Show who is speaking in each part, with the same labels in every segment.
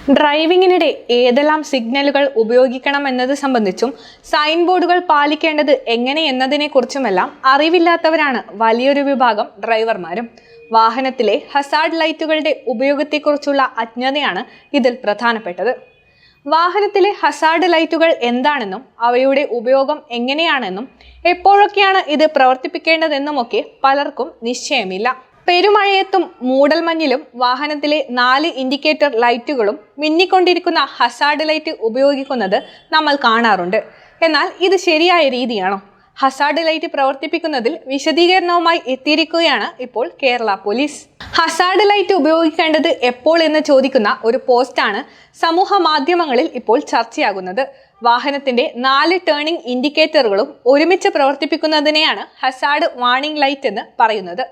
Speaker 1: ഡ്രൈവിംഗിനിടെ ഏതെല്ലാം സിഗ്നലുകൾ ഉപയോഗിക്കണം എന്നത് സംബന്ധിച്ചും സൈൻ ബോർഡുകൾ പാലിക്കേണ്ടത് എങ്ങനെയെന്നതിനെക്കുറിച്ചുമെല്ലാം അറിവില്ലാത്തവരാണ് വലിയൊരു വിഭാഗം ഡ്രൈവർമാരും. വാഹനത്തിലെ ഹസാർഡ് ലൈറ്റുകളുടെ ഉപയോഗത്തെക്കുറിച്ചുള്ള അജ്ഞതയാണ് ഇതിൽ പ്രധാനപ്പെട്ടത്. വാഹനത്തിലെ ഹസാർഡ് ലൈറ്റുകൾ എന്താണെന്നും അവയുടെ ഉപയോഗം എങ്ങനെയാണെന്നും എപ്പോഴൊക്കെയാണ് ഇത് പ്രവർത്തിപ്പിക്കേണ്ടതെന്നുമൊക്കെ പലർക്കും നിശ്ചയമില്ല. പെരുമഴയത്തും മൂടൽമഞ്ഞിലും വാഹനത്തിലെ 4 ഇൻഡിക്കേറ്റർ ലൈറ്റുകളും മിന്നിക്കൊണ്ടിരിക്കുന്ന ഹസാർഡ് ലൈറ്റ് ഉപയോഗിക്കുന്നത് നമ്മൾ കാണാറുണ്ട്. എന്നാൽ ഇത് ശരിയായ രീതിയാണോ? ഹസാർഡ് ലൈറ്റ് പ്രവർത്തിപ്പിക്കുന്നതിൽ വിശദീകരണവുമായി എത്തിയിരിക്കുകയാണ് ഇപ്പോൾ കേരള പോലീസ്. ഹസാർഡ് ലൈറ്റ് ഉപയോഗിക്കേണ്ടത് എപ്പോൾ എന്ന് ചോദിക്കുന്ന ഒരു പോസ്റ്റാണ് സമൂഹ മാധ്യമങ്ങളിൽ ഇപ്പോൾ ചർച്ചയാകുന്നത്. വാഹനത്തിന്റെ 4 ടേണിംഗ് ഇൻഡിക്കേറ്ററുകളും ഒരുമിച്ച് പ്രവർത്തിപ്പിക്കുന്നതിനെയാണ് ഹസാർഡ് വാർണിംഗ് ലൈറ്റ് എന്ന് പറയുന്നത്.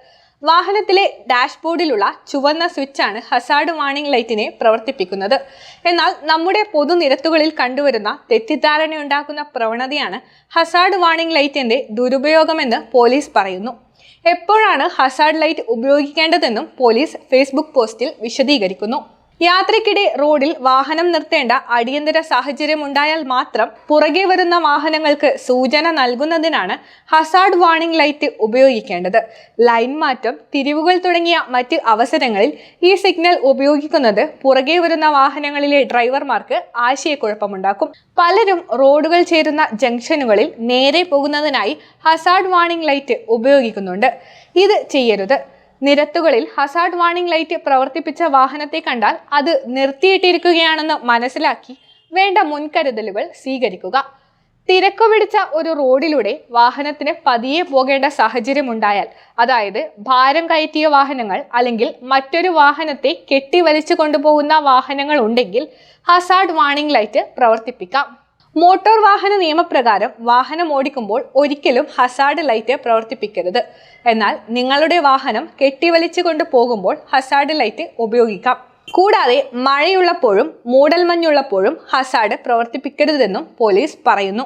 Speaker 1: വാഹനത്തിലെ ഡാഷ്ബോർഡിലുള്ള ചുവന്ന സ്വിച്ചാണ് ഹസാർഡ് വാർണിംഗ് ലൈറ്റിനെ പ്രവർത്തിപ്പിക്കുന്നത്. എന്നാൽ നമ്മുടെ പൊതുനിരത്തുകളിൽ കണ്ടുവരുന്ന തെറ്റിദ്ധാരണയുണ്ടാക്കുന്ന പ്രവണതയാണ് ഹസാർഡ് വാർണിംഗ് ലൈറ്റിന്റെ ദുരുപയോഗമെന്ന് പോലീസ് പറയുന്നു. എപ്പോഴാണ് ഹസാർഡ് ലൈറ്റ് ഉപയോഗിക്കേണ്ടതെന്നും പോലീസ് ഫേസ്ബുക്ക് പോസ്റ്റിൽ വിശദീകരിക്കുന്നു. യാത്രയ്ക്കിടെ റോഡിൽ വാഹനം നിർത്തേണ്ട അടിയന്തര സാഹചര്യം ഉണ്ടായാൽ മാത്രം പുറകെ വരുന്ന വാഹനങ്ങൾക്ക് സൂചന നൽകുന്നതിനാണ് ഹസാർഡ് വാർണിംഗ് ലൈറ്റ് ഉപയോഗിക്കേണ്ടത്. ലൈൻ മാറ്റം, തിരിവുകൾ തുടങ്ങിയ മറ്റ് അവസരങ്ങളിൽ ഈ സിഗ്നൽ ഉപയോഗിക്കുന്നത് പുറകെ വരുന്ന വാഹനങ്ങളിലെ ഡ്രൈവർമാർക്ക് ആശയക്കുഴപ്പമുണ്ടാക്കും. പലരും റോഡുകൾ ചേരുന്ന ജംഗ്ഷനുകളിൽ നേരെ പോകുന്നതിനായി ഹസാർഡ് വാർണിംഗ് ലൈറ്റ് ഉപയോഗിക്കുന്നുണ്ട്. ഇത് ചെയ്യരുത്. നിരത്തുകളിൽ ഹസാർഡ് വാർണിംഗ് ലൈറ്റ് പ്രവർത്തിപ്പിച്ച വാഹനത്തെ കണ്ടാൽ അത് നിർത്തിയിട്ടിരിക്കുകയാണെന്ന് മനസ്സിലാക്കി വേണ്ട മുൻകരുതലുകൾ സ്വീകരിക്കുക. തിരക്കു പിടിച്ച ഒരു റോഡിലൂടെ വാഹനത്തിന് പതിയെ പോകേണ്ട സാഹചര്യം ഉണ്ടായാൽ, അതായത് ഭാരം കയറ്റിയ വാഹനങ്ങൾ അല്ലെങ്കിൽ മറ്റൊരു വാഹനത്തെ കെട്ടിവലിച്ചു കൊണ്ടുപോകുന്ന വാഹനങ്ങൾ ഉണ്ടെങ്കിൽ ഹസാർഡ് വാർണിംഗ് ലൈറ്റ് പ്രവർത്തിപ്പിക്കാം. മോട്ടോർ വാഹന നിയമപ്രകാരം വാഹനം ഓടിക്കുമ്പോൾ ഒരിക്കലും ഹസാർഡ് ലൈറ്റ് പ്രവർത്തിപ്പിക്കരുത്. എന്നാൽ നിങ്ങളുടെ വാഹനം കെട്ടിവലിച്ചു കൊണ്ട് പോകുമ്പോൾ ഹസാർഡ് ലൈറ്റ് ഉപയോഗിക്കാം. കൂടാതെ മഴയുള്ളപ്പോഴും മൂടൽമഞ്ഞുള്ളപ്പോഴും ഹസാർഡ് പ്രവർത്തിപ്പിക്കരുതെന്നും പോലീസ് പറയുന്നു.